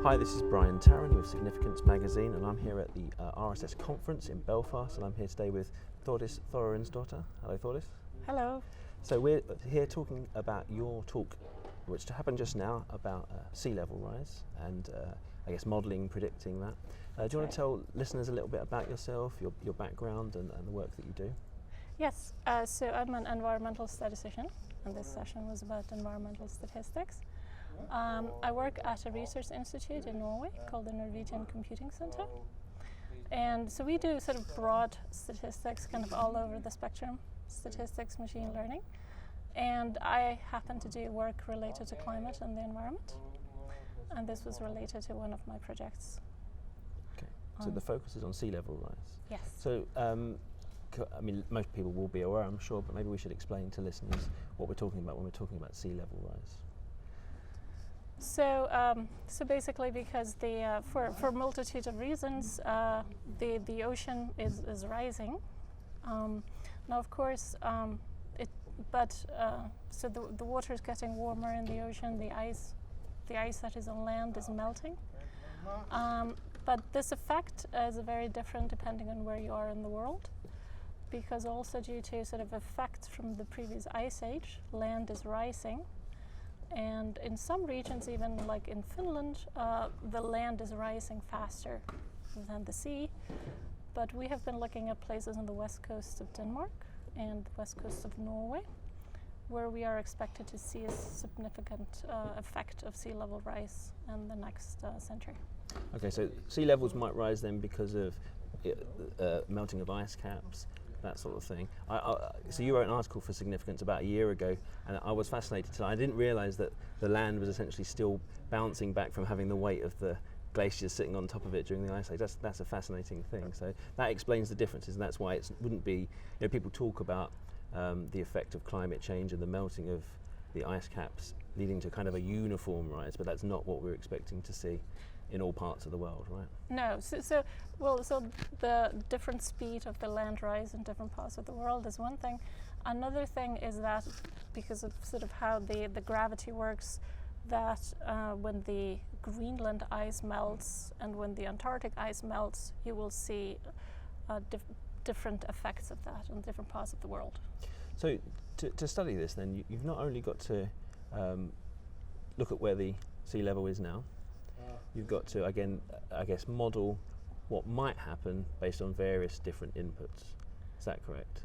Hi, this is Brian Tarrant with Significance Magazine, and I'm here at the RSS conference in Belfast, and I'm here today with Thordis Thorarinsdottir. Hello, Thordis. Hello. So we're here talking about your talk, which happened just now, about sea level rise and I guess modelling, predicting that. Do you want to tell listeners a little bit about yourself, your background and the work that you do? Yes, so I'm an environmental statistician, and this session was about environmental statistics. I work at a research institute in Norway called the Norwegian Computing Center. And so we do sort of broad statistics kind of all over the spectrum, statistics, machine learning. And I happen to do work related to climate and the environment. And this was related to one of my projects. Okay, so the focus is on sea level rise. Yes. So, I mean, most people will be aware, I'm sure, but maybe we should explain to listeners what we're talking about when we're talking about sea level rise. So, so basically, because for a multitude of reasons, the ocean is rising. Now, of course, so the water is getting warmer in the ocean. The ice that is on land is melting. But this effect is very different depending on where you are in the world, because also due to sort of effects from the previous ice age, land is rising. And in some regions, even like in Finland, the land is rising faster than the sea. But we have been looking at places on the west coast of Denmark and the west coast of Norway, where we are expected to see a significant effect of sea level rise in the next century. Okay, so sea levels might rise then because of melting of ice caps, that sort of thing. So you wrote an article for Significance about a year ago, and I was fascinated. I didn't realise that the land was essentially still bouncing back from having the weight of the glaciers sitting on top of it during the ice age. That's a fascinating thing. So that explains the differences, and that's why it wouldn't be. People talk about the effect of climate change and the melting of the ice caps leading to kind of a uniform rise, but that's not what we're expecting to see in all parts of the world, right? No, so the different speed of the land rise in different parts of the world is one thing. Another thing is that because of sort of how the gravity works, that when the Greenland ice melts and when the Antarctic ice melts, you will see different effects of that in different parts of the world. So to study this then, you've not only got to look at where the sea level is now, you've got to, again, I guess, model what might happen based on various different inputs. Is that correct?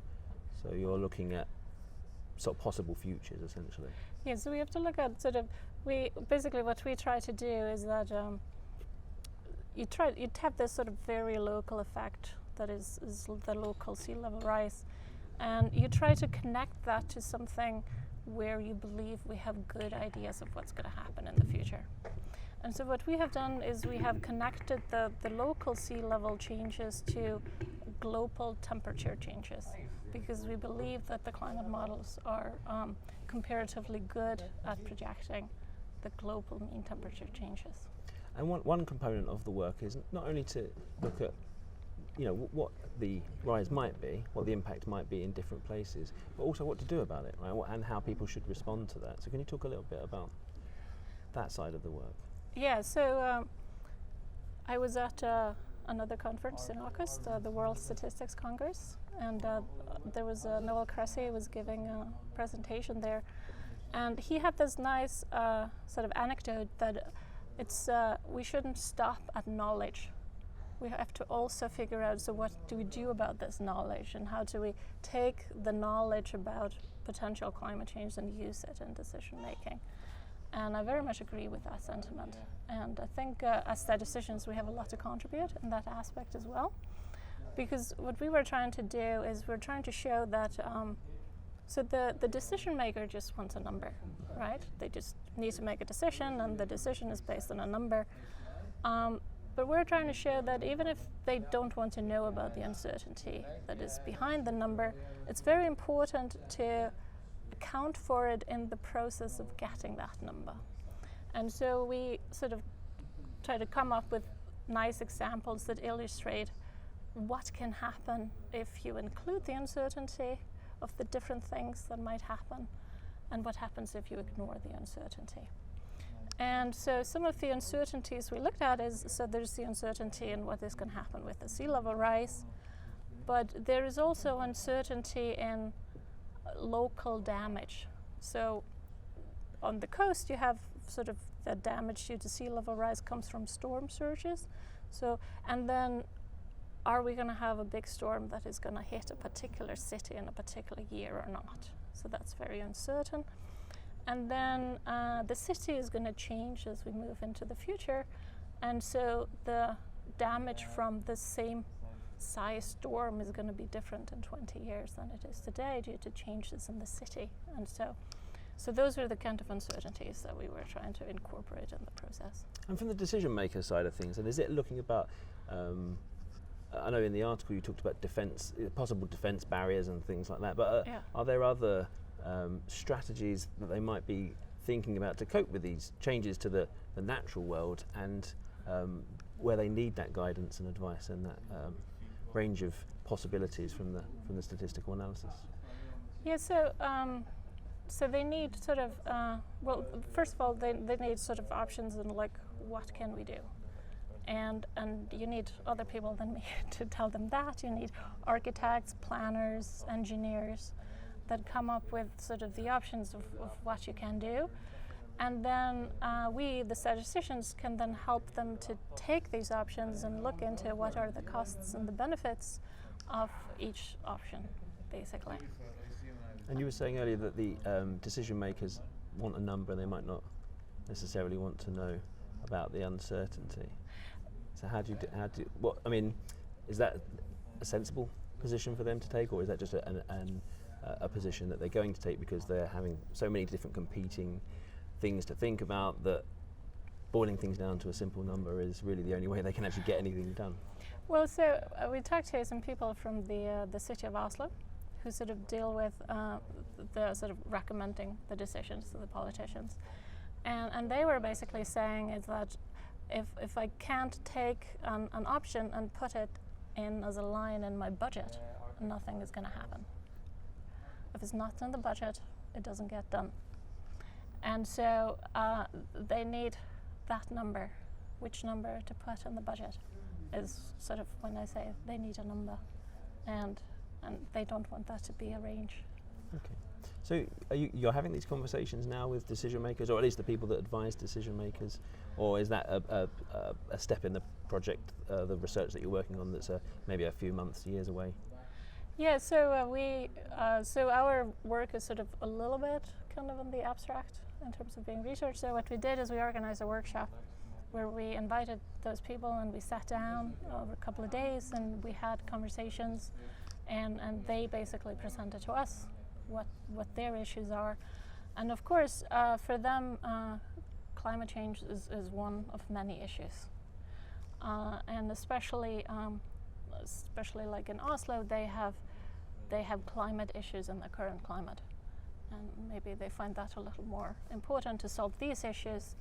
So you're looking at sort of possible futures, essentially. Yeah, so we have to look at sort of, basically what we try to do is that you have this sort of very local effect that is the local sea level rise, and you try to connect that to something where you believe we have good ideas of what's going to happen in the future. And so what we have done is we have connected the local sea level changes to global temperature changes, because we believe that the climate models are comparatively good at projecting the global mean temperature changes. And one component of the work is not only to look at what the rise might be, what the impact might be in different places, but also what to do about it, right? And how people should respond to that. So can you talk a little bit about that side of the work? Yeah, so I was at another conference in August, the World Statistics Congress, and there was Noel Cressy was giving a presentation there, and he had this nice sort of anecdote that we shouldn't stop at knowledge. We have to also figure out, so what do we do about this knowledge, and how do we take the knowledge about potential climate change and use it in decision making? And I very much agree with that sentiment. And I think as statisticians we have a lot to contribute in that aspect as well. Because what we were trying to do is we're trying to show that so the decision maker just wants a number, right? They just need to make a decision, and the decision is based on a number. But we're trying to show that even if they don't want to know about the uncertainty that is behind the number, it's very important to account for it in the process of getting that number. And so we sort of try to come up with nice examples that illustrate what can happen if you include the uncertainty of the different things that might happen, and what happens if you ignore the uncertainty. And so some of the uncertainties we looked at is, so there's the uncertainty in what is going to happen with the sea level rise, but there is also uncertainty in local damage. So on the coast you have sort of the damage due to sea level rise comes from storm surges. So, and then are we going to have a big storm that is going to hit a particular city in a particular year or not? So that's very uncertain. And then the city is going to change as we move into the future. And so the damage from the same size storm is going to be different in 20 years than it is today due to changes in the city. And so those are the kind of uncertainties that we were trying to incorporate in the process. And from the decision maker side of things, and is it looking about, I know in the article you talked about defence, possible defence barriers and things like that, but are there other strategies that they might be thinking about to cope with these changes to the natural world, and where they need that guidance and advice and that range of possibilities from the statistical analysis? Yeah, so they need sort of, well, first of all, they need sort of options and like, what can we do? And you need other people than me to tell them that. You need architects, planners, engineers that come up with sort of the options of what you can do. And then we, the statisticians, can then help them to take these options and look into what are the costs and the benefits of each option, basically. And you were saying earlier that the decision makers want a number and they might not necessarily want to know about the uncertainty. So is that a sensible position for them to take, or is that just a position that they're going to take because they're having so many different competing things to think about that boiling things down to a simple number is really the only way they can actually get anything done? Well, so we talked to some people from the city of Oslo who sort of deal with the sort of recommending the decisions to the politicians. And they were basically saying is that if I can't take an option and put it in as a line in my budget, nothing is going to happen. If it's not in the budget, it doesn't get done. And so they need that number. Which number to put in the budget is sort of when I say they need a number, and they don't want that to be a range. Okay. So you're having these conversations now with decision makers, or at least the people that advise decision makers, or is that a step in the project, the research that you're working on that's maybe a few months, years away? Yeah, so so our work is sort of a little bit kind of in the abstract in terms of being research. So what we did is we organized a workshop where we invited those people and we sat down over a couple of days and we had conversations, and they basically presented to us what their issues are. And of course, for them, climate change is one of many issues. And especially like in Oslo, they have climate issues in the current climate. And maybe they find that a little more important to solve these issues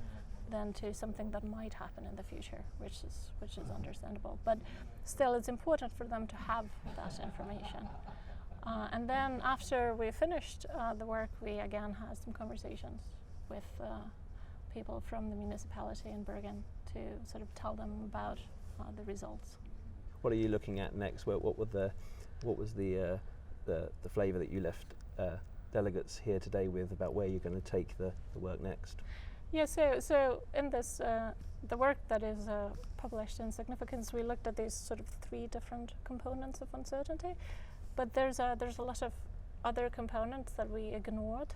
than to something that might happen in the future, which is understandable. But still, it's important for them to have that information. And then after we finished the work, we again had some conversations with people from the municipality in Bergen to sort of tell them about the results. What are you looking at next? What was the flavour that you left delegates here today with about where you're going to take the work next? Yeah, so in this the work that is published in Significance, we looked at these sort of three different components of uncertainty, but there's a lot of other components that we ignored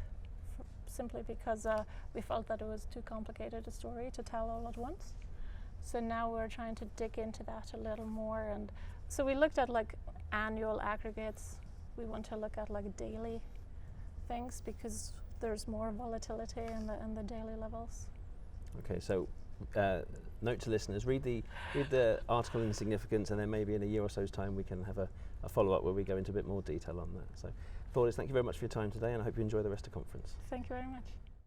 simply because we felt that it was too complicated a story to tell all at once. So now we're trying to dig into that a little more, and so we looked at like annual aggregates. We want to look at like daily things because there's more volatility in the daily levels. Okay, so note to listeners: read the article in Significance, and then maybe in a year or so's time we can have a follow-up where we go into a bit more detail on that. So, Thordis, thank you very much for your time today, and I hope you enjoy the rest of the conference. Thank you very much.